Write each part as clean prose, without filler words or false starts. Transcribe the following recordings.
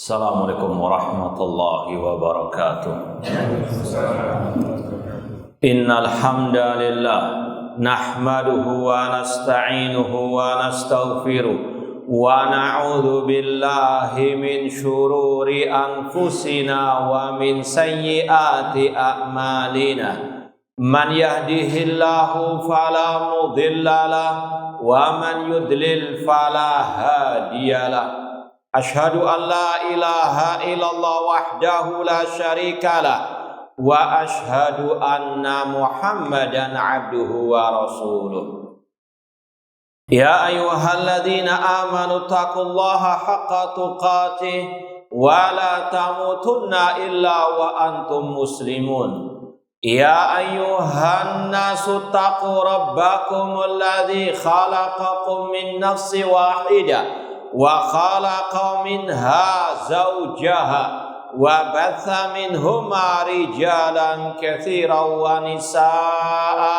Assalamualaikum warahmatullahi wabarakatuh. Innal hamdalillah nahmaduhu wa nasta'inuhu wa nastaghfiruh wa na'udzu billahi min shururi anfusina wa min sayyiati a'malina. Man yahdihillahu fala mudhillalah wa man yudlil fala hadiyalah. Asyhadu an la ilaha illallah wahdahu la syarikalah wa asyhadu anna Muhammadan abduhu wa rasuluh. Ya ayyuhalladzina amanu taqullaha haqqa tuqatih wa la tamutunna illa wa antum muslimun. Ya ayyuhan nasu taqu rabbakum alladzi khalaqakum min nafsin wahidah wa khalaqa minha zawjaha wa batha minhuma rijalan katsiran wa nisaa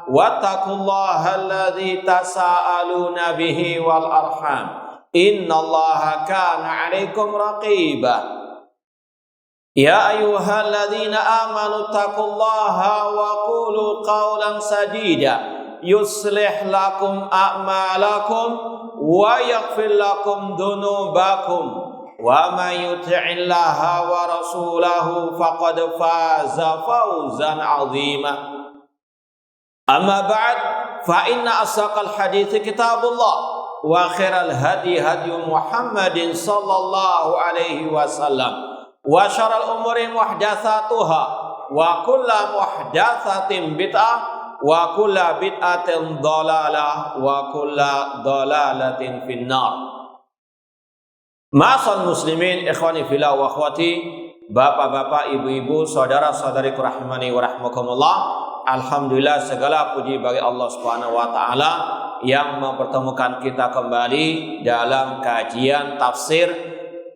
wattaqullaha alladzi tasaaluna bihi wal arham innallaha kana 'alaikum raqiba. Ya ayyuhalladzina amanu taqullaha wa qulu qawlan sadida yuslih lakum a'malakum wa yaghfir lakum dhunubakum wa may yuti'illaha wa rasulahu faqad faza fawzan 'azima. Amma ba'd, fa inna asaqal hadits kitabullah wa khairal hadi hadi Muhammadin sallallahu alaihi wasallam wa syarrul umuri muhdatsatuha wa kullu muhdatsatin bid'ah wa kulla bid'atin dhalalah wa kulla dhalalatin finnar. Ma'asal muslimin, ikhwani fillah wa akhwati, bapak-bapak, ibu-ibu, saudara-saudariku rahimani wa rahmakumullah. Alhamdulillah, segala puji bagi Allah Subhanahu wa taala yang mempertemukan kita kembali dalam kajian tafsir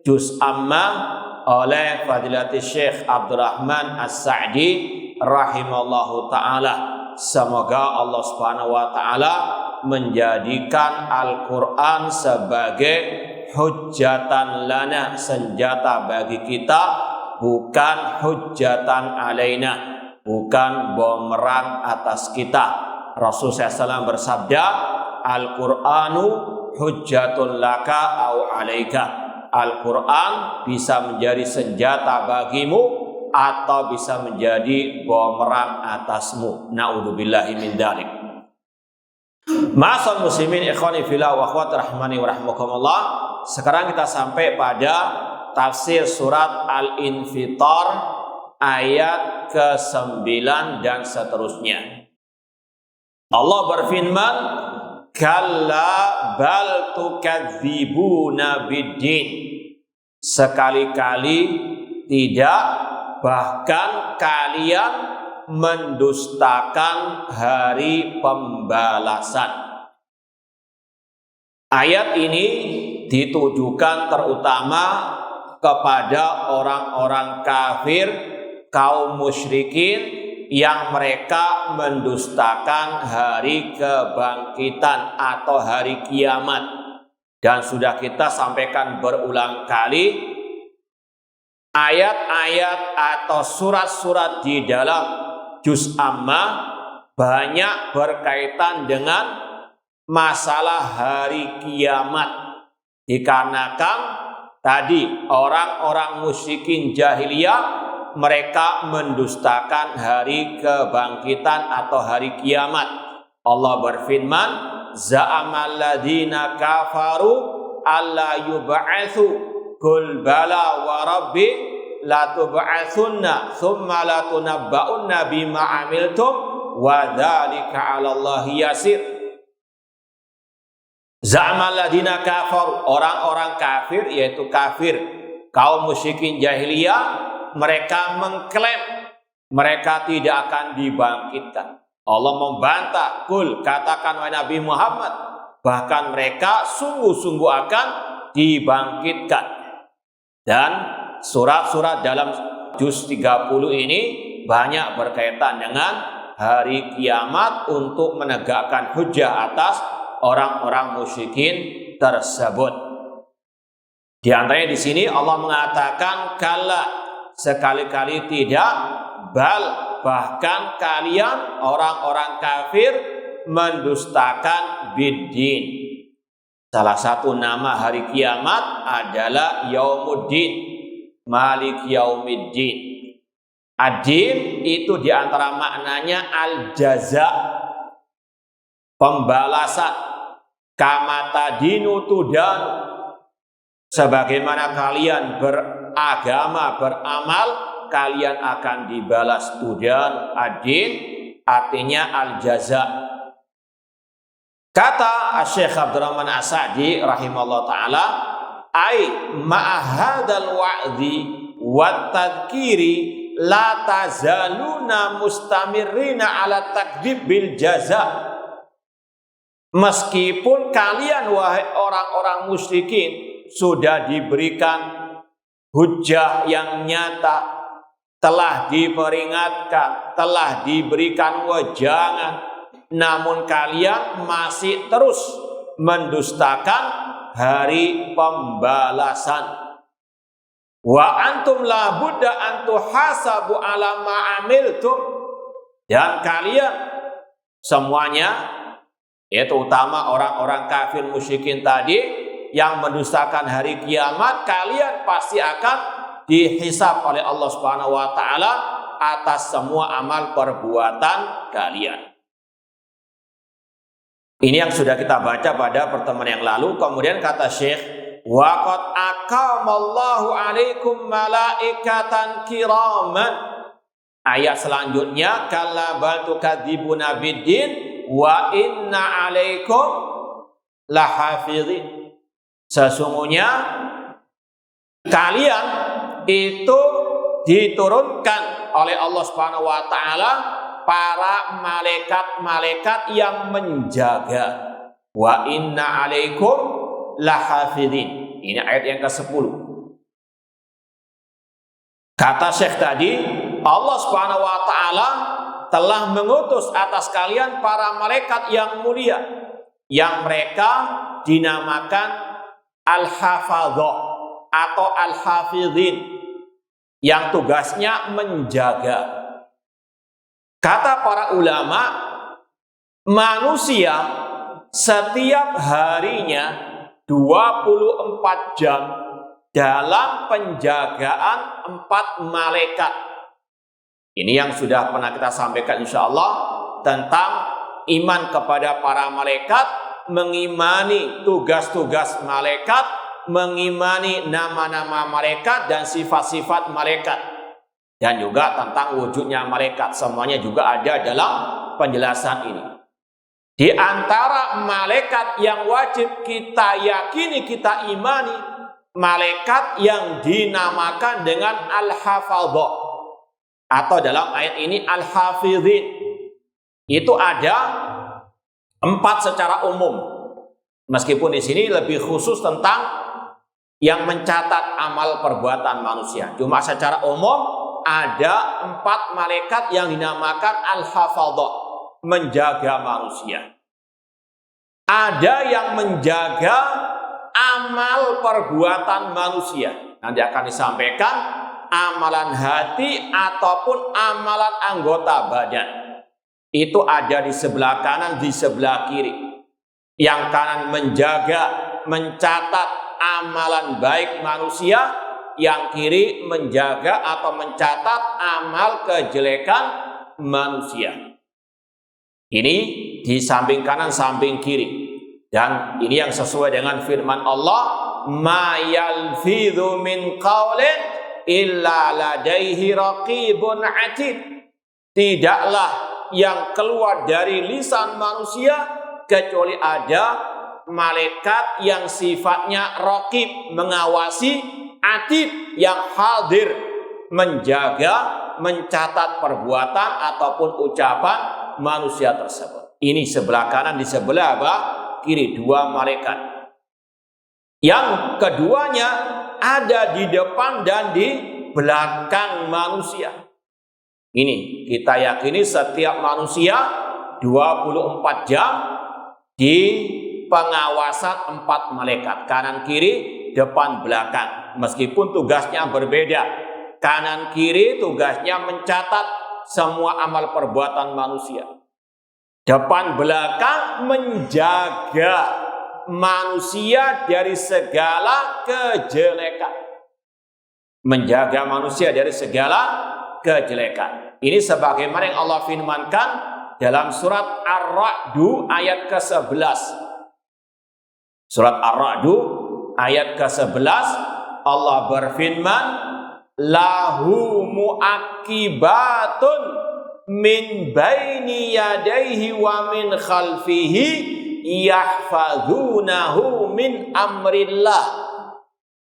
juz amma oleh Fadilatul Syekh Abdurrahman As-Sa'di rahimallahu taala. Semoga Allah Subhanahu wa taala menjadikan Al-Qur'an sebagai hujjatan lana, senjata bagi kita, bukan hujjatan alaina, bukan bumerang atas kita. Rasulullah SAW bersabda, Al-Qur'anu hujjatun laka au alaika. Al-Qur'an bisa menjadi senjata bagimu atau bisa menjadi bumerang atasmu. Na'udzubillahi min dzalik. Ma'asal muslimin, ikhwani fillah wa akhwati rahmani wa rahmakumullah. Sekarang kita sampai pada tafsir surat Al-Infitar ayat ke-9 dan seterusnya. Allah berfirman, kalla bal tukadzibuna biddin. Sekali-kali tidak, bahkan kalian mendustakan hari pembalasan. Ayat ini ditujukan terutama kepada orang-orang kafir, kaum musyrikin yang mereka mendustakan hari kebangkitan atau hari kiamat. Dan sudah kita sampaikan berulang kali, ayat-ayat atau surat-surat di dalam juz amma banyak berkaitan dengan masalah hari kiamat. Dikarenakan tadi orang-orang musyrikin jahiliyah mereka mendustakan hari kebangkitan atau hari kiamat. Allah berfirman, za'amal ladzina kafaru alla yub'atsu qul bala wa rabbi la tub'atsunna thumma la tunabba'unna bima 'amiltum wa dzalika 'ala Allahi yasir. Za'amal ladzina kafar, orang-orang kafir, yaitu kafir kaum musyrikin jahiliyah, mereka mengklaim mereka tidak akan dibangkitkan. Allah membantah, qul, katakan wahai Nabi Muhammad, bahkan mereka sungguh-sungguh akan dibangkitkan. Dan surat-surat dalam juz 30 ini banyak berkaitan dengan hari kiamat untuk menegakkan hujjah atas orang-orang musyrikin tersebut. Di antaranya di sini Allah mengatakan kala, sekali-kali tidak, bal, bahkan kalian orang-orang kafir mendustakan biddin. Salah satu nama hari kiamat adalah Yaumuddin, Malik Yaumiddin. Ad-din itu diantara maknanya al-jaza, pembalasan. Kamata dinu tudan, sebagaimana kalian beragama, beramal, kalian akan dibalas. Tudan, ad-din, artinya al-jaza. Kata Syekh Abdurrahman As-Sa'di rahimahullah ta'ala, ai ma'ahadal wa'dhi wa tadhkiri la tazaluna mustamirrina ala takdzib bil jaza. Meskipun kalian wahai orang-orang musyrikin sudah diberikan hujjah yang nyata, telah diperingatkan, telah diberikan wejangan, namun kalian masih terus mendustakan hari pembalasan. Wa antum la budda an tuhasabu ala ma amiltum, dan kalian semuanya, yaitu utama orang-orang kafir musyrikin tadi yang mendustakan hari kiamat, kalian pasti akan dihisab oleh Allah Subhanahu wa taala atas semua amal perbuatan kalian. Ini yang sudah kita baca pada pertemuan yang lalu. Kemudian kata Syekh, wa qad aqamallahu alaikum malaikatan kiraman. Ayat selanjutnya, kalla bal tukadzibuna biddin wa inna alaikum lahafizin. Sesungguhnya kalian itu diturunkan oleh Allah Subhanahu wa taala para malaikat-malaikat yang menjaga. Wa inna alaikum lahafizin. Ini ayat yang ke-10. Kata Syekh tadi, Allah Subhanahu wa taala telah mengutus atas kalian para malaikat yang mulia, yang mereka dinamakan al-hafadhah atau al-hafizin, yang tugasnya menjaga. Kata para ulama, manusia setiap harinya 24 jam dalam penjagaan 4 malaikat. Ini yang sudah pernah kita sampaikan insyaallah tentang iman kepada para malaikat, mengimani tugas-tugas malaikat, mengimani nama-nama malaikat dan sifat-sifat malaikat. Dan juga tentang wujudnya malaikat, semuanya juga ada dalam penjelasan ini. Di antara malaikat yang wajib kita yakini, kita imani, malaikat yang dinamakan dengan al-hafadhah, atau dalam ayat ini al-hafizin. Itu ada 4 secara umum, meskipun di sini lebih khusus tentang yang mencatat amal perbuatan manusia. Cuma secara umum ada 4 malaikat yang dinamakan al-hafadhah, menjaga manusia. Ada yang menjaga amal perbuatan manusia. Nanti akan disampaikan amalan hati ataupun amalan anggota badan. Itu ada di sebelah kanan, di sebelah kiri. Yang kanan menjaga, mencatat amalan baik manusia, yang kiri menjaga atau mencatat amal kejelekan manusia. Ini di samping kanan, samping kiri. Dan ini yang sesuai dengan firman Allah, ma yalfidhu min qawlin illa ladaihi raqibun atid. Tidaklah yang keluar dari lisan manusia kecuali ada malaikat yang sifatnya raqib, mengawasi, atid, yang hadir, menjaga, mencatat perbuatan ataupun ucapan manusia tersebut. Ini sebelah kanan, di sebelah kiri 2 malaikat. Yang keduanya ada di depan dan di belakang manusia. Ini kita yakini setiap manusia 24 jam di pengawasan 4 malaikat, kanan kiri, depan belakang. Meskipun tugasnya berbeda. Kanan kiri tugasnya mencatat semua amal perbuatan manusia. Depan belakang menjaga manusia dari segala kejelekan. Menjaga manusia dari segala kejelekan. Ini sebagaimana yang Allah firmankan dalam surat Ar-Ra'du ayat ke-11. Surat Ar-Ra'du ayat ke-11 Allah berfirman, lahu mu'aqibatun min baini yadayhi wa min khalfihi yahfazunahu min amrillah.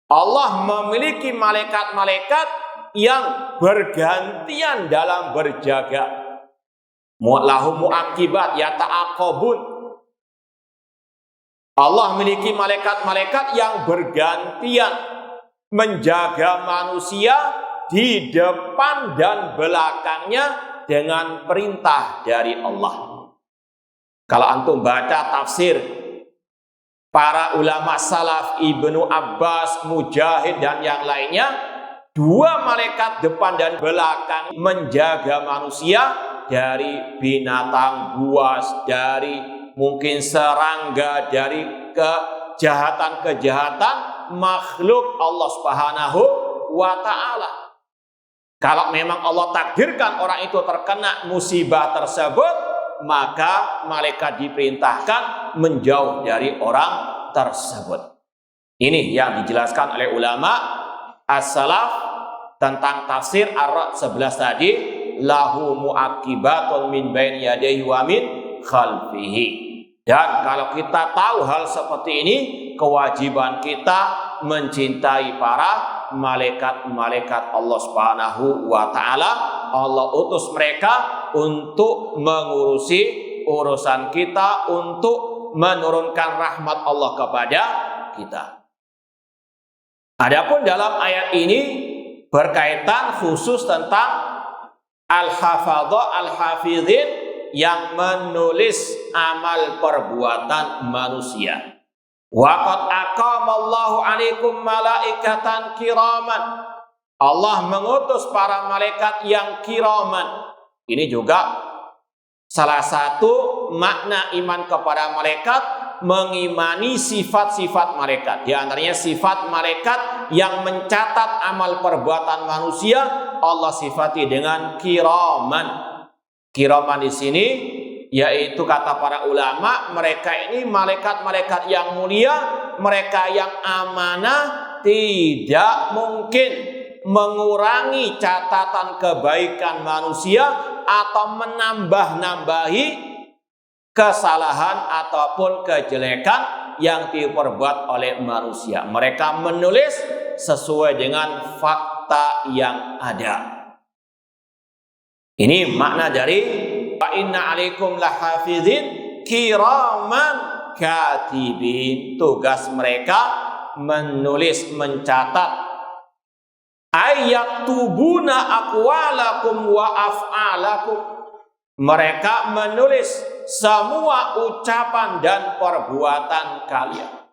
Allah memiliki malaikat-malaikat yang bergantian dalam berjaga. Lahu mu'aqibat yata'aqabun. Allah memiliki malaikat-malaikat yang bergantian menjaga manusia di depan dan belakangnya dengan perintah dari Allah. Kalau antum baca tafsir para ulama salaf, Ibnu Abbas, Mujahid dan yang lainnya, dua malaikat depan dan belakang menjaga manusia dari binatang buas, dari mungkin serangga, dari kejahatan-kejahatan makhluk Allah Subhanahu wa ta'ala. Kalau memang Allah takdirkan orang itu terkena musibah tersebut, maka malaikat diperintahkan menjauh dari orang tersebut. Ini yang dijelaskan oleh ulama as-salaf tentang tafsir Ar-Ra'd 11 tadi, lahu mu'aqibatun min baini yadayhi wa min khalfihi. Dan kalau kita tahu hal seperti ini, kewajiban kita mencintai para malaikat-malaikat Allah Subhanahu wa ta'ala. Allah utus mereka untuk mengurusi urusan kita, untuk menurunkan rahmat Allah kepada kita. Adapun dalam ayat ini berkaitan khusus tentang al-hafadhah, al-hafidhin yang menulis amal perbuatan manusia. Waqad aqamallahu alaikum malaikatan kiraman. Allah mengutus para malaikat yang kiraman. Ini juga salah satu makna iman kepada malaikat, mengimani sifat-sifat malaikat. Di antaranya sifat malaikat yang mencatat amal perbuatan manusia, Allah sifati dengan kiraman. Kiraman di sini yaitu kata para ulama, mereka ini malaikat-malaikat yang mulia, mereka yang amanah, tidak mungkin mengurangi catatan kebaikan manusia atau menambah-nambahi kesalahan ataupun kejelekan yang diperbuat oleh manusia. Mereka menulis sesuai dengan fakta yang ada. Ini makna dari wa inna alaikum lahafidhin kiraman katibin. Tugas mereka menulis, mencatat. Ayaktubuna aqwalakum wa af'alakum. Mereka menulis semua ucapan dan perbuatan kalian.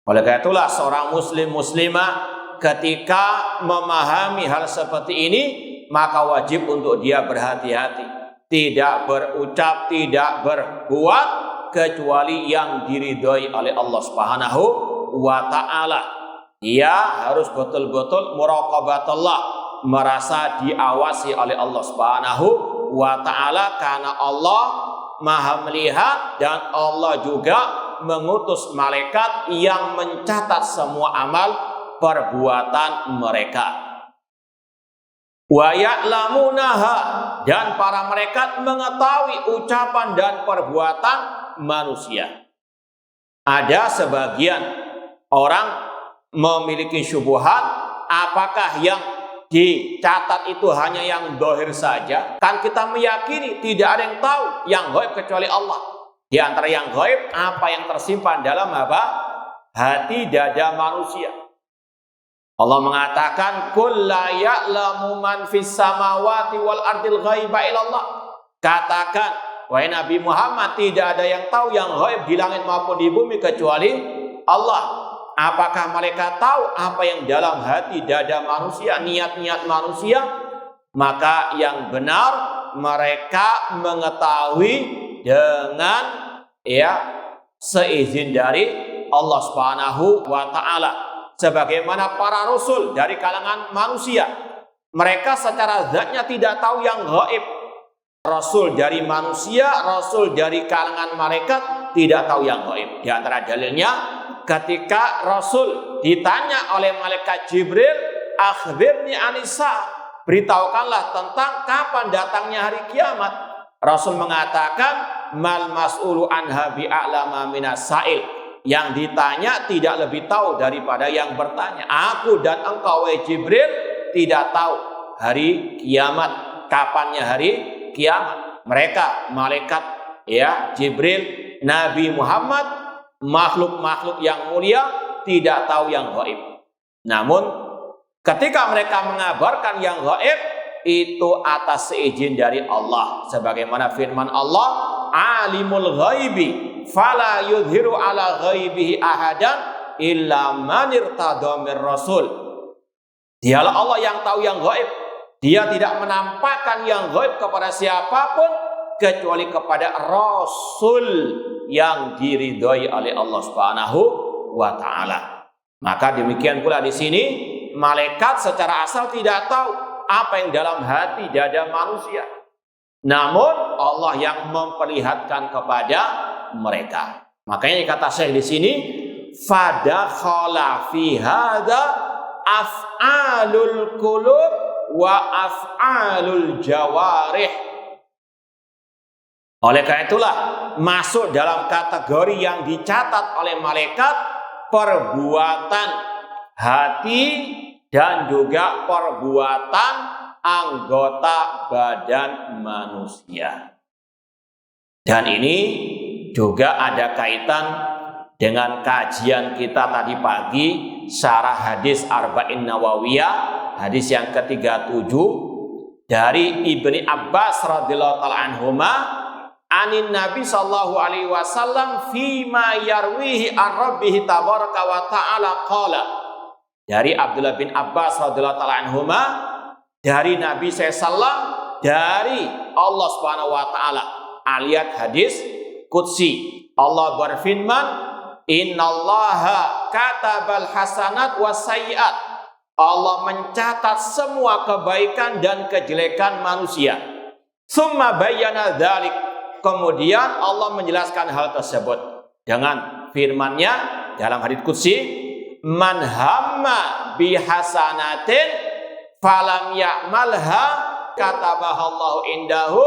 Oleh karena itulah seorang muslim muslimah ketika memahami hal seperti ini, maka wajib untuk dia berhati-hati, tidak berucap, tidak berbuat kecuali yang diridhoi oleh Allah Subhanahu wa ta'ala. Dia harus betul-betul muraqabatullah, merasa diawasi oleh Allah Subhanahu wa ta'ala, karena Allah Maha melihat dan Allah juga mengutus malaikat yang mencatat semua amal perbuatan mereka. Wa ya'lamunaha, dan para malaikat mengetahui ucapan dan perbuatan manusia. Ada sebagian orang memiliki syubhat, apakah yang dicatat itu hanya yang zahir saja? Kan kita meyakini tidak ada yang tahu yang gaib kecuali Allah. Di antara yang gaib, apa yang tersimpan dalam apa? Hati dada manusia. Allah mengatakan, "Qul la ya'lamu man fis samawati wal ardil ghaiba illallah." Katakan, wahai Nabi Muhammad, tidak ada yang tahu yang gaib di langit maupun di bumi kecuali Allah. Apakah mereka tahu apa yang dalam hati dada manusia, niat-niat manusia? Maka yang benar mereka mengetahui dengan seizin dari Allah Subhanahu wa taala. Sebagaimana para rasul dari kalangan manusia, mereka secara zatnya tidak tahu yang gaib. Rasul dari manusia, rasul dari kalangan malaikat tidak tahu yang gaib. Di antara dalilnya ketika Rasul ditanya oleh malaikat Jibril, akhbirni anisa, beritahukanlah tentang kapan datangnya hari kiamat. Rasul mengatakan, mal mas'ulu anha bi'a'lama minas sa'il. Yang ditanya tidak lebih tahu daripada yang bertanya. Aku dan engkau wahai Jibril tidak tahu hari kiamat, kapannya hari kiamat. Mereka malaikat Jibril, Nabi Muhammad, makhluk-makhluk yang mulia tidak tahu yang gaib. Namun ketika mereka mengabarkan yang gaib itu atas seizin dari Allah. Sebagaimana firman Allah, alimul ghaibi fala yudhiru ala ghaibihi ahadan illa man irtada mir rasul. Dialah Allah yang tahu yang gaib. Dia tidak menampakkan yang gaib kepada siapapun kecuali kepada Rasul yang diridhoi oleh Allah Subhanahu wa taala. Maka demikian pula di sini malaikat secara asal tidak tahu apa yang dalam hati dada manusia. Namun Allah yang memperlihatkan kepada mereka. Makanya kata Syekh di sini, fadakhala fi hadza af'alul qulub wa af'alul jawarih. Oleh karena itulah masuk dalam kategori yang dicatat oleh malaikat perbuatan hati dan juga perbuatan anggota badan manusia. Dan ini juga ada kaitan dengan kajian kita tadi pagi syarah hadis Arba'in Nawawiyah, hadis yang ke-37 dari Ibni Abbas radhiyallahu taala anhuma, anin Nabi sallallahu alaihi wasallam fima yarwihi an rabbih tabaraka wa ta'ala qala. Dari Abdullah bin Abbas radhiyallahu taala anhuma, dari Nabi sallallahu dari Allah Subhanahu wa taala, aliat hadis qudsi. Allah berfirman, innallaha katabal hasanat was sayyiat. Allah mencatat semua kebaikan dan kejelekan manusia. Summa bayyana dzalik. Kemudian Allah menjelaskan hal tersebut dengan firman-Nya dalam hadits qudsi, man hamma bihasanatin falam ya'malha katabahallahu indahu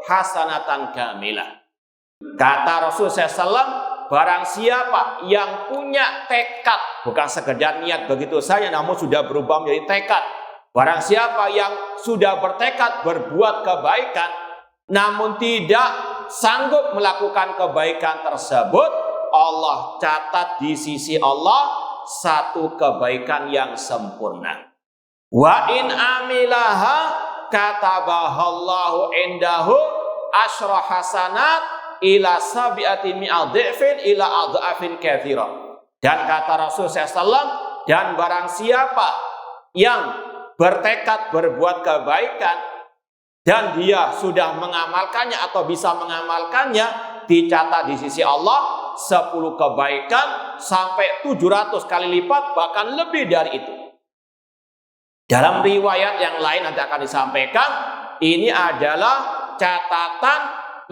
hasanatan kamilah. Kata Rasul SAW, barang siapa yang punya tekad, bukan sekedar niat begitu saja namun sudah berubah menjadi tekad. Barang siapa yang sudah bertekad berbuat kebaikan namun tidak sanggup melakukan kebaikan tersebut, Allah catat di sisi Allah satu kebaikan yang sempurna. Wa in amilaha katabahallahu indahu asyra hasanat ila sabi'ati mi'adhifin ila adhafin katsira. Dan kata Rasul SAW, dan barang siapa yang bertekad berbuat kebaikan dan dia sudah mengamalkannya atau bisa mengamalkannya, dicatat di sisi Allah 10 kebaikan sampai 700 kali lipat, bahkan lebih dari itu. Dalam riwayat yang lain nanti akan disampaikan, ini adalah catatan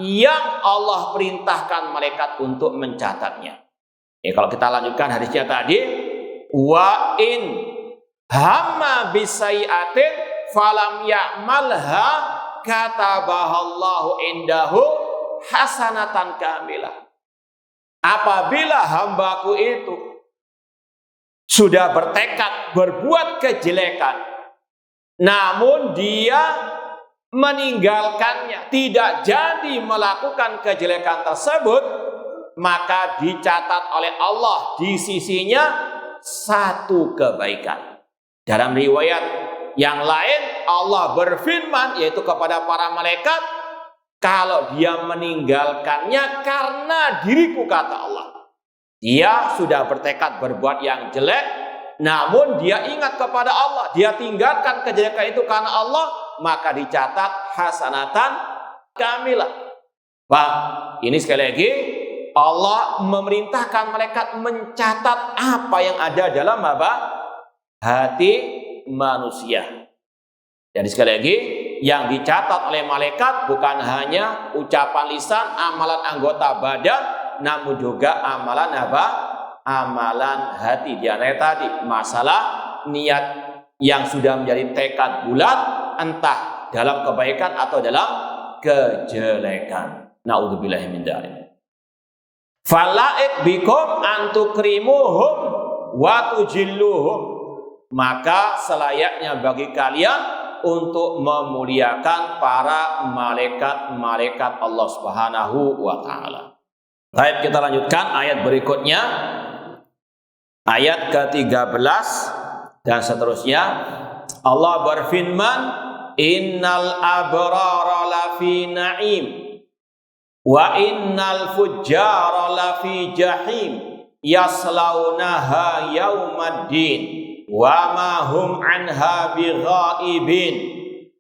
yang Allah perintahkan malaikat untuk mencatatnya. Kalau kita lanjutkan hadisnya tadi, wa in hamma bisayiatin falam ya'malha katabahallahu indahu hasanatan kamilah. Apabila hambaku itu sudah bertekad berbuat kejelekan namun dia meninggalkannya, tidak jadi melakukan kejelekan tersebut, maka dicatat oleh Allah di sisinya satu kebaikan. Dalam riwayat yang lain Allah berfirman, yaitu kepada para malaikat, kalau dia meninggalkannya karena diriku, kata Allah, Dia sudah bertekad berbuat yang jelek, namun dia ingat kepada Allah, dia tinggalkan kejelekan itu karena Allah, maka dicatat hasanatan kamilah. Bang, ini sekali lagi Allah memerintahkan malaikat mencatat apa yang ada dalam hati manusia. Jadi sekali lagi, yang dicatat oleh malaikat bukan hanya ucapan lisan, amalan anggota badan, namun juga amalan amalan hati. Di antara tadi masalah niat yang sudah menjadi tekad bulat, entah dalam kebaikan atau dalam kejelekan. Naudzubillahi min dzalik. Falaik bikum antukrimuhum wa tujilluhum. Maka selayaknya bagi kalian untuk memuliakan para malaikat-malaikat Allah Subhanahu wa taala. Baik, kita lanjutkan ayat berikutnya. Ayat ke-13 dan seterusnya. Allah berfirman, "Innal abrara lafi na'im wa innal fujjara lafi jahim yaslaunaha yaumaddin wa ma hum anha bighaibin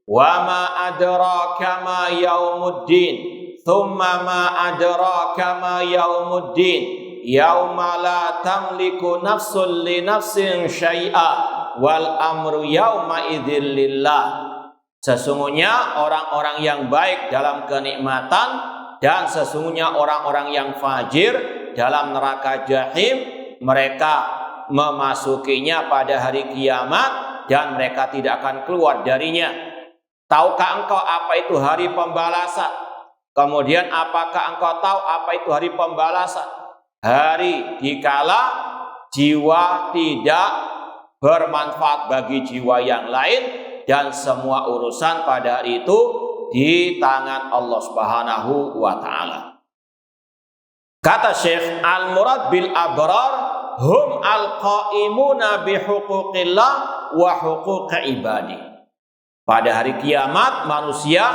wa ma adraka ma yaumuddin thumma ma adraka ma yaumuddin yauma la tamliku nafsun li nafsin syai'a wal amru yauma idzil lillah." Sesungguhnya orang-orang yang baik dalam kenikmatan dan sesungguhnya orang-orang yang fajir dalam neraka jahim, mereka memasukinya pada hari kiamat dan mereka tidak akan keluar darinya. Tahukah engkau apa itu hari pembalasan? Kemudian apakah engkau tahu apa itu hari pembalasan? Hari dikala jiwa tidak bermanfaat bagi jiwa yang lain dan semua urusan pada hari itu di tangan Allah Subhanahu wa taala. Kata Syekh, al-murad bil abrar hum al-qaimuna bi huquqillah wa huquqi ibadi. Pada hari kiamat manusia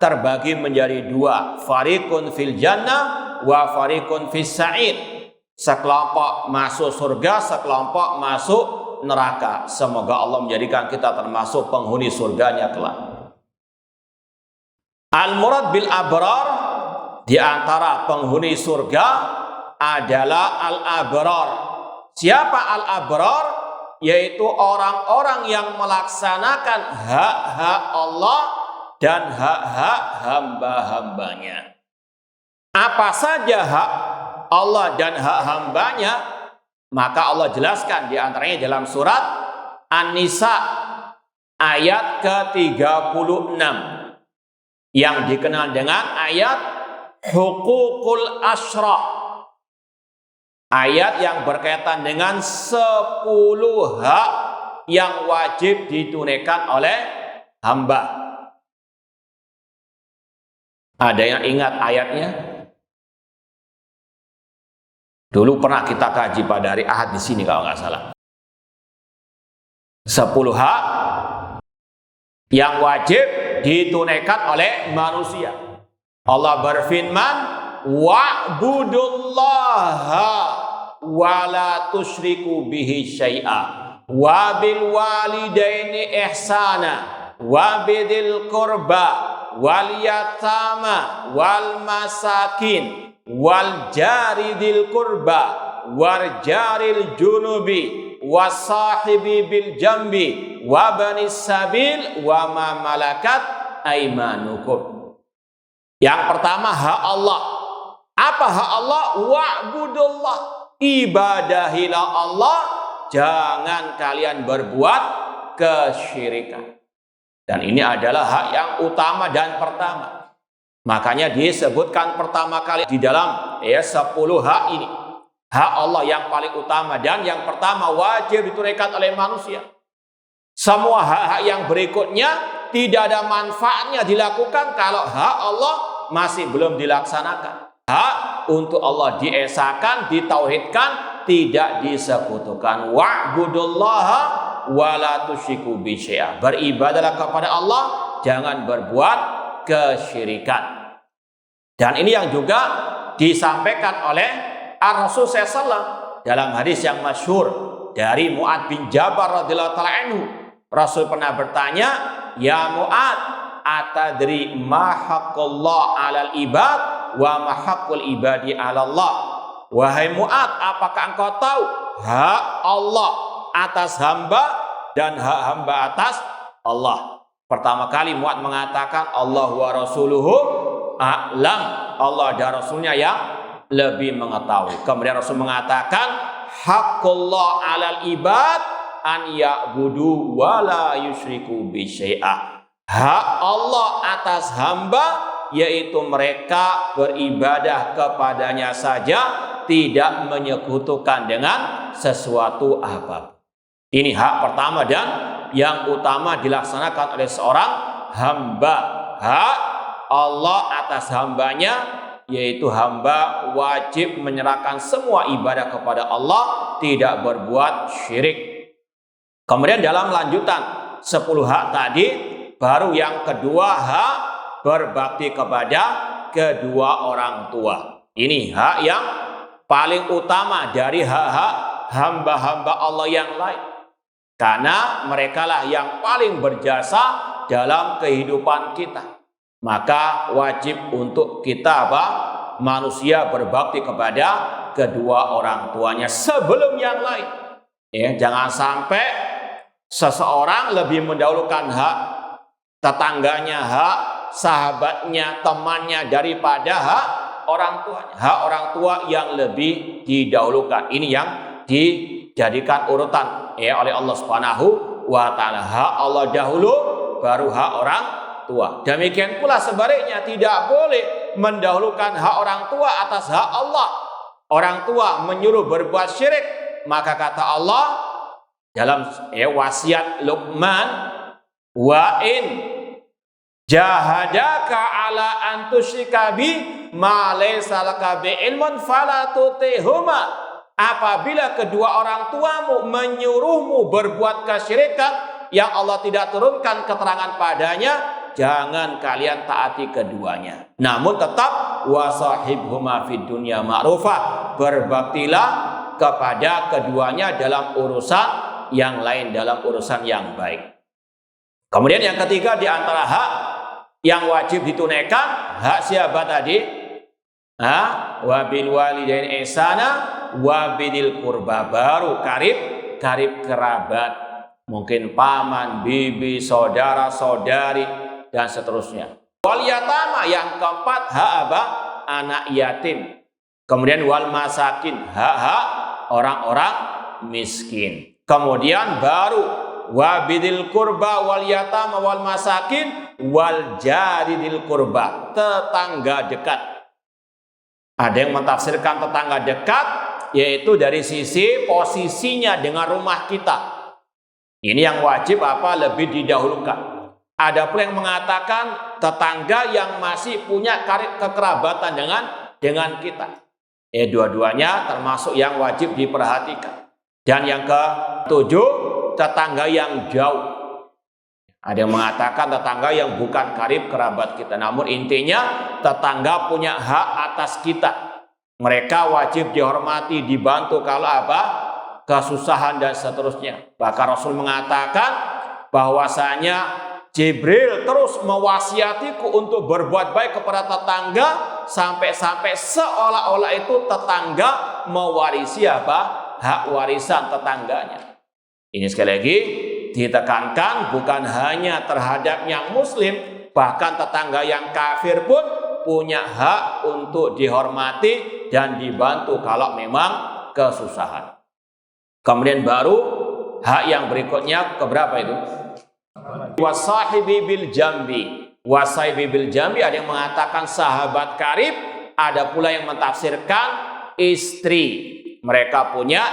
terbagi menjadi dua, fariqun fil jannah wa fariqun fis sa'id. Sekelompok masuk surga, sekelompok masuk neraka. Semoga Allah menjadikan kita termasuk penghuni surganya kelak. Al-murad bil abrar, di antara penghuni surga adalah al-abrar. Siapa al-abrar? Yaitu orang-orang yang melaksanakan hak-hak Allah dan hak-hak hamba-hambanya. Apa saja hak Allah dan hak hambanya? Maka Allah jelaskan di antaranya dalam surat An-Nisa ayat ke-36 yang dikenal dengan ayat Huququl Asyrah. Ayat yang berkaitan dengan 10 hak yang wajib ditunaikan oleh hamba. Ada yang ingat ayatnya? Dulu pernah kita kaji pada hari Ahad di sini kalau nggak salah. 10 hak yang wajib ditunaikan oleh manusia. Allah berfirman, wa'budullaha wa la tusyriku bihi syai'a wa bil walidaini ihsana wa bidil qurba wal yatama wal masakin wal jaridil qurba wal jaril junubi wasahibi bil jambi wa banis sabil wa ma malakat aimanukum. Yang pertama hak Allah. Apa hak Allah? Wa'budullah, ibadahilah Allah, jangan kalian berbuat kesyirikan. Dan ini adalah hak yang utama dan pertama. Makanya disebutkan pertama kali di dalam 10 hak ini. Hak Allah yang paling utama dan yang pertama wajib ditunaikan oleh manusia. Semua hak-hak yang berikutnya tidak ada manfaatnya dilakukan kalau hak Allah masih belum dilaksanakan. Hak untuk Allah diesakan, ditauhidkan, tidak disekutukan. Wa'budullaha wa la tusyriku bihi syai'a. Beribadahlah kepada Allah, jangan berbuat kesyirikan. Dan ini yang juga disampaikan oleh Rasul SAW dalam hadis yang masyhur dari Mu'ad bin Jabal radhiyallahu ta'ala anhu. Rasul pernah bertanya, "Ya Mu'ad, atadri ma haqqullah 'alal ibad wa ma haqqul ibadi 'alallah?" Wahai Mu'ad, apakah engkau tahu hak Allah atas hamba dan hak hamba atas Allah? Pertama kali Mu'ad mengatakan Allah wa rasuluhu a'lam. Allah dan Rasulnya yang lebih mengetahui. Kemudian Rasul mengatakan haqqullah 'alal ibad an ya'budu wa la yusyriku bi syai'a. Hak Allah atas hamba yaitu mereka beribadah kepadanya saja, tidak menyekutukan dengan sesuatu apapun. Ini hak pertama dan yang utama dilaksanakan oleh seorang hamba. Hak Allah atas hambanya yaitu hamba wajib menyerahkan semua ibadah kepada Allah, tidak berbuat syirik. Kemudian dalam lanjutan 10 hak tadi, baru yang kedua hak berbakti kepada kedua orang tua. Ini hak yang paling utama dari hak-hak hamba-hamba Allah yang lain. Karena merekalah yang paling berjasa dalam kehidupan kita. Maka wajib untuk kita manusia berbakti kepada kedua orang tuanya sebelum yang lain. Ya, jangan sampai seseorang lebih mendahulukan hak tetangganya, hak sahabatnya, temannya daripada hak orang tuanya. Hak orang tua yang lebih didahulukan. Ini yang dijadikan urutan oleh Allah Subhanahu wa ta'ala. Hak Allah dahulu, baru hak orang tua. Demikian pula sebaliknya, tidak boleh mendahulukan hak orang tua atas hak Allah. Orang tua menyuruh berbuat syirik, maka kata Allah dalam wasiat Luqman, wa in jahadaka ala an tusyrika bi ma laysa laka bi ilmun fala tutihuma. Apabila kedua orang tuamu menyuruhmu berbuat kesyirikan yang Allah tidak turunkan keterangan padanya, jangan kalian taati keduanya. Namun tetap wasahibhuma fid dunya ma'rufah. Berbaktilah kepada keduanya dalam urusan yang lain, dalam urusan yang baik. Kemudian yang ketiga di antara hak yang wajib ditunaikan, hak siapa tadi? Wa bil walidaini ihsana wa bidil qurba, baru karib kerabat, mungkin paman, bibi, saudara, saudari dan seterusnya. Wal yatama, yang keempat hak anak yatim. Kemudian wal masakin, hak orang-orang miskin. Kemudian baru wabidil kurba wal yatama wal masakin wal jaridil kurba, tetangga dekat. Ada yang mentafsirkan tetangga dekat yaitu dari sisi posisinya dengan rumah kita. Ini yang wajib lebih didahulukan. Ada pula yang mengatakan tetangga yang masih punya kekerabatan dengan kita. Dua-duanya termasuk yang wajib diperhatikan. Dan yang ketujuh, tetangga yang jauh. Ada yang mengatakan tetangga yang bukan karib kerabat kita, namun intinya tetangga punya hak atas kita. Mereka wajib dihormati, dibantu kalau kesusahan dan seterusnya. Bahkan Rasul mengatakan bahwasanya Jibril terus mewasiatiku untuk berbuat baik kepada tetangga, sampai-sampai seolah-olah itu tetangga mewarisi hak warisan tetangganya. Ini sekali lagi ditekankan bukan hanya terhadap yang muslim, bahkan tetangga yang kafir pun punya hak untuk dihormati dan dibantu kalau memang kesusahan. Kemudian baru hak yang berikutnya keberapa itu? Wasahibi bil jambi. Wasahibi bil jambi, ada yang mengatakan sahabat karib, ada pula yang mentafsirkan istri. Mereka punya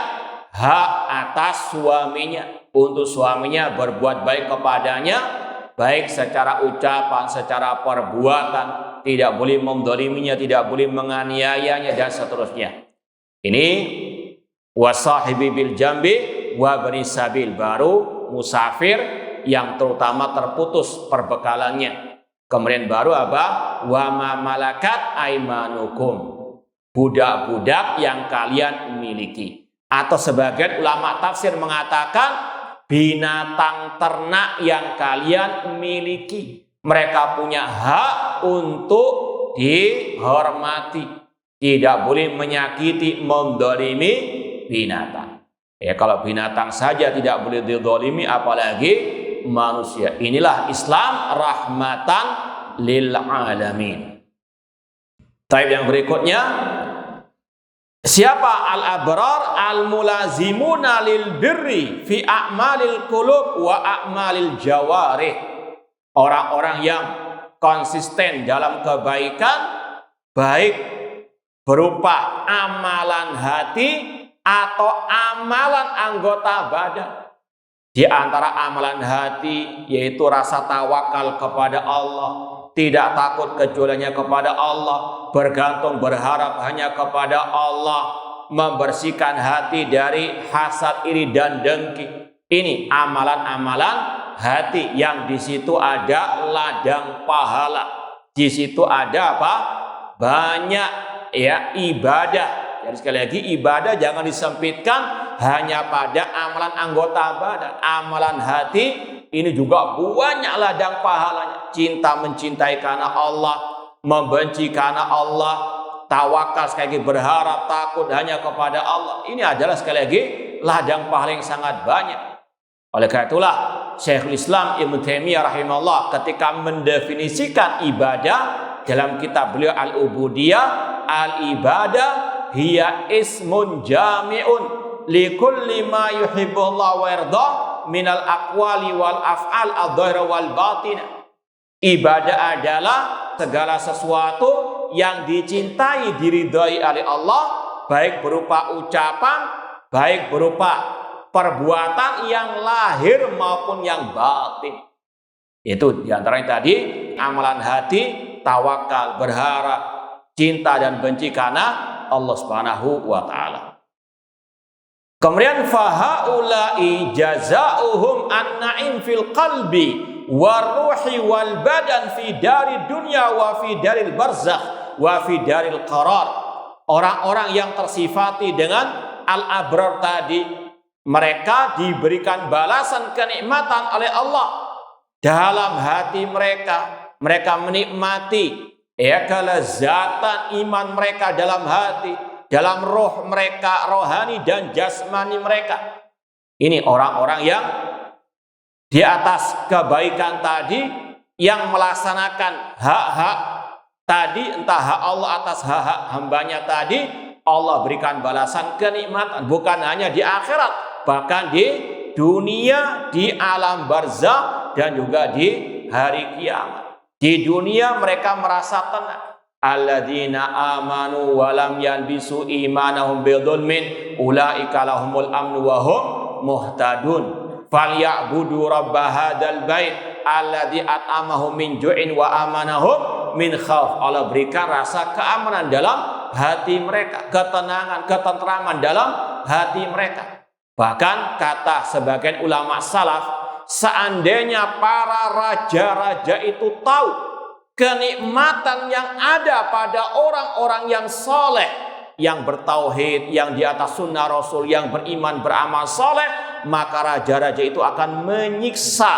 hak atas suaminya, untuk suaminya berbuat baik kepadanya, baik secara ucapan, secara perbuatan, tidak boleh mendoliminya, tidak boleh menganiayanya dan seterusnya. Ini wasahibi bil jambi wa bani sabil, baru musafir yang terutama terputus perbekalannya. Kemudian baru wa ma malakat aimanukum, budak-budak yang kalian miliki. Atau sebagian ulama tafsir mengatakan binatang ternak yang kalian miliki. Mereka punya hak untuk dihormati. Tidak boleh menyakiti, mendolimi binatang. Ya, kalau binatang saja tidak boleh didolimi, apalagi manusia. Inilah Islam rahmatan lil alamin. Taib yang berikutnya, siapa al-abrar al-mulazimuna lil birri fi a'malil qulub wa a'malil jawarih. Orang-orang yang konsisten dalam kebaikan, baik berupa amalan hati atau amalan anggota badan. Di antara amalan hati yaitu rasa tawakal kepada Allah, tidak takut kecuali kepada Allah, bergantung berharap hanya kepada Allah, membersihkan hati dari hasad, iri dan dengki. Ini amalan-amalan hati yang di situ ada ladang pahala. Di situ ada apa? Banyak ya ibadah. Jadi sekali lagi, ibadah jangan disempitkan hanya pada amalan anggota badan. Amalan hati ini juga banyak ladang pahalanya. Cinta mencintai karena Allah, membenci karena Allah, tawakal sekali lagi berharap takut hanya kepada Allah. Ini adalah sekali lagi ladang pahala yang sangat banyak. Oleh karena itulah Syekhul Islam Ibnu Taimiyah rahimahullah ketika mendefinisikan ibadah dalam kitab beliau Al-Ubudiyah, al-ibadah hiya ismun jami'un li kulli ma yuhibbullah wa yarda minal aqwali wal af'al adh-dhahira wal batinah. Ibadah adalah segala sesuatu yang dicintai, diridhai oleh Allah, baik berupa ucapan, baik berupa perbuatan yang lahir maupun yang batin. Itu diantaranya tadi amalan hati, tawakal, berharap, cinta dan benci karena Allah Subhanahu wa taala. Kemudian fahaulai jazaohum an-na'im fil qalbi waruhi wal badan fi dari dunya wa fi daril barzakh wa fi daril qarar. Orang-orang yang tersifati dengan al-abrar tadi, mereka diberikan balasan kenikmatan oleh Allah dalam hati mereka. Mereka menikmati ya kelezatan iman mereka dalam hati, dalam roh mereka, rohani dan jasmani mereka. Ini orang-orang yang di atas kebaikan tadi, yang melaksanakan hak-hak tadi, entah hak Allah atas hak-hak hambanya tadi, Allah berikan balasan kenikmatan bukan hanya di akhirat, bahkan di dunia, di alam barzakh dan juga di hari kiamat. Di dunia mereka merasa tenang. Alladzina amanu wa lam yalbisu imanahum bidzulmin ulaika lahumul amnu wa hum muhtadun. Falyabudu rabb hadzal bait alladzi at'amahum min ju'in wa amanahum min khauf. Allah berikan rasa keamanan dalam hati mereka, ketenangan, ketentraman dalam hati mereka. Bahkan kata sebagian ulama salaf, seandainya para raja-raja itu tahu kenikmatan yang ada pada orang-orang yang soleh, yang bertauhid, yang di atas sunnah Rasul, yang beriman, beramal soleh, maka raja-raja itu akan menyiksa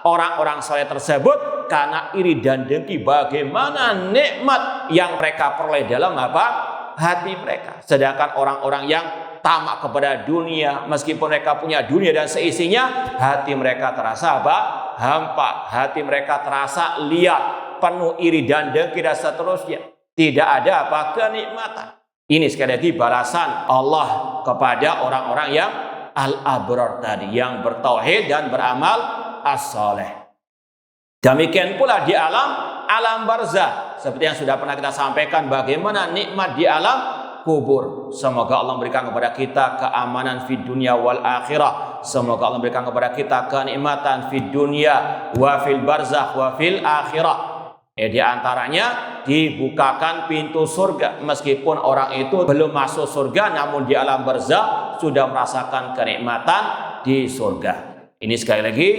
orang-orang soleh tersebut karena iri dan dengki bagaimana nikmat yang mereka peroleh dalam apa? Hati mereka. Sedangkan orang-orang yang tamak kepada dunia, meskipun mereka punya dunia dan seisinya, hati mereka terasa apa? Hampa. Hati mereka terasa liar, penuh iri dan dengki dan seterusnya. Tidak ada apa? Kenikmatan. Ini sekali lagi balasan Allah kepada orang-orang yang al-abrar tadi, yang bertauhid dan beramal as-saleh. Demikian pula di alam barzakh, seperti yang sudah pernah kita sampaikan bagaimana nikmat di alam kubur. Semoga Allah memberikan kepada kita keamanan fid dunya wal akhirah. Semoga Allah memberikan kepada kita kenikmatan fid dunya wa fil barzakh wa fil akhirah. Di antaranya dibukakan pintu surga, meskipun orang itu belum masuk surga, namun di alam barzakh sudah merasakan kenikmatan di surga. Ini sekali lagi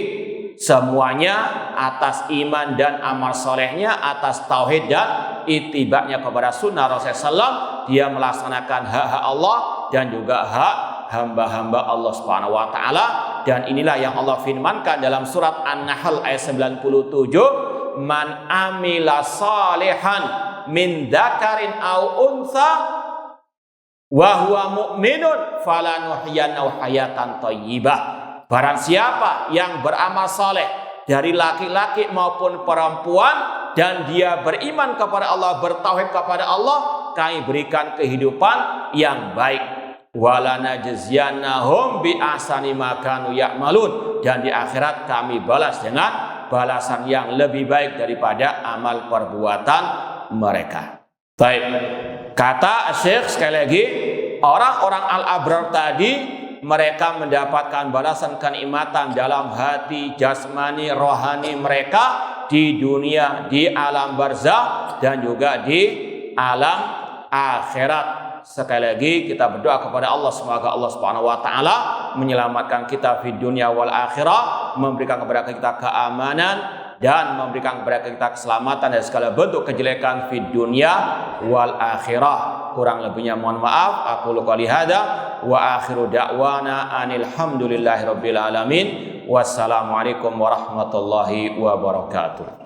semuanya atas iman dan amal solehnya, atas tauhid dan itibaknya kepada sunnah Rasulullah SAW. Dia melaksanakan hak-hak Allah dan juga hak hamba-hamba Allah Subhanahu wa taala. Dan inilah yang Allah firmankan dalam surat An-Nahl ayat 97, man amila salihan min dzakarin aw untha wa huwa mu'minun falanuhyiyannahu hayatan thayyibah. Barang siapa yang beramal saleh dari laki-laki maupun perempuan dan dia beriman kepada Allah, bertauhid kepada Allah, kami berikan kehidupan yang baik. Walanajziyannahum bi ahsani ma kanu ya'malun, dan di akhirat kami balas dengan balasan yang lebih baik daripada amal perbuatan mereka. Baik. Kata Syekh sekali lagi, orang-orang al-abrar tadi mereka mendapatkan balasan kenikmatan dalam hati, jasmani, rohani mereka di dunia, di alam barzakh dan juga di alam akhirat. Sekali lagi kita berdoa kepada Allah, semoga Allah Subhanahu wa taala menyelamatkan kita di dunia wal akhirah, memberikan kepada kita keamanan dan memberikan kepada kita keselamatan dari segala bentuk kejelekan di dunia wal akhirah. Kurang lebihnya mohon maaf. Aku qouli hada wa akhiru da'wana anil hamdulillahi rabbil alamin. Wassalamualaikum warahmatullahi wabarakatuh.